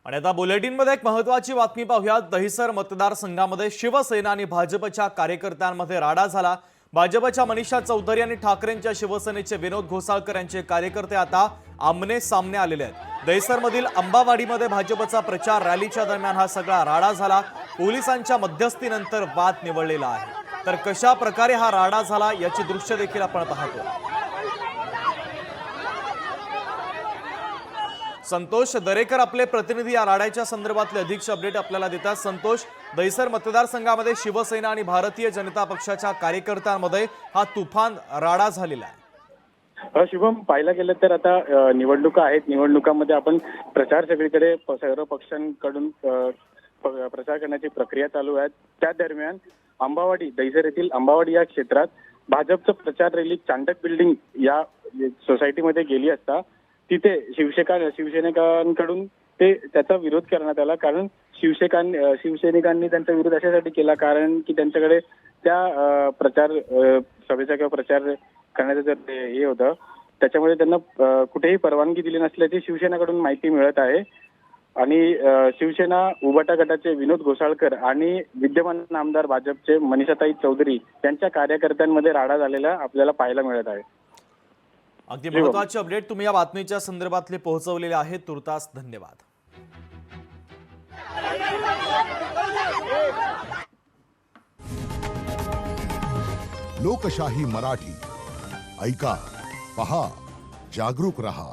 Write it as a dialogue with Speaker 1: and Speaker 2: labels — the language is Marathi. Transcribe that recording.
Speaker 1: आणि आता बुलेटिनमध्ये एक महत्त्वाची बातमी पाहूया। दहिसर मतदारसंघामध्ये शिवसेना आणि भाजपच्या कार्यकर्त्यांमध्ये राडा झाला। भाजपच्या मनीषा चौधरी आणि ठाकरेंच्या शिवसेनेचे विनोद घोसाळकर यांचे कार्यकर्ते आता आमने सामने आलेले आहेत। दहिसरमधील अंबावाडीमध्ये भाजपचा प्रचार रॅलीच्या दरम्यान हा सगळा राडा झाला। पोलिसांच्या मध्यस्थीनंतर वाद निवळलेला आहे। तर कशा प्रकारे हा राडा झाला याची दृश्य देखील आपण पाहतो। संतोष दरेकर आपले प्रतिनिधी या राड्याच्या संदर्भातले अधिक अपडेट आपल्याला देतात। संतोष, दहिसर मतदारसंघामध्ये शिवसेना आणि भारतीय जनता पक्षाच्या कार्यकर्त्यांमध्ये हा तुफान राडा झालेला आहे।
Speaker 2: शुभम, पाहायला गेलं तर आता निवडणुका आहेत। निवडणुकांमध्ये आपण प्रचार सगळीकडे सर्व पक्षांकडून प्रचार करण्याची प्रक्रिया चालू आहे। त्या दरम्यान अंबावाडी, दहिसर येथील अंबावाडी या क्षेत्रात भाजपचं प्रचार रॅली चांडक बिल्डिंग या सोसायटीमध्ये गेली असता तिथे शिवसैनिकांकडून त्याचा विरोध करण्यात आला। कारण शिवसैनिकांनी त्यांचा विरोध अशासाठी केला कारण की त्यांच्याकडे त्या प्रचार सभेचा किंवा प्रचार करण्याचं जर हे होतं त्याच्यामुळे त्यांना कुठेही परवानगी दिली नसल्याची शिवसेनेकडून माहिती मिळत आहे। आणि शिवसेना उबाटा गटाचे विनोद घोसाळकर आणि विद्यमान आमदार भाजपचे मनीषाताई चौधरी यांच्या कार्यकर्त्यांमध्ये राडा झालेला आपल्याला पाहायला मिळत आहे।
Speaker 1: अगदी महत्त्वाचे अपडेट तुम्ही या बातमीच्या संदर्भातले पोहोचवलेले आहेत। तुर्तास धन्यवाद।
Speaker 3: लोकशाही मराठी ऐका, पहा, जागरूक रहा।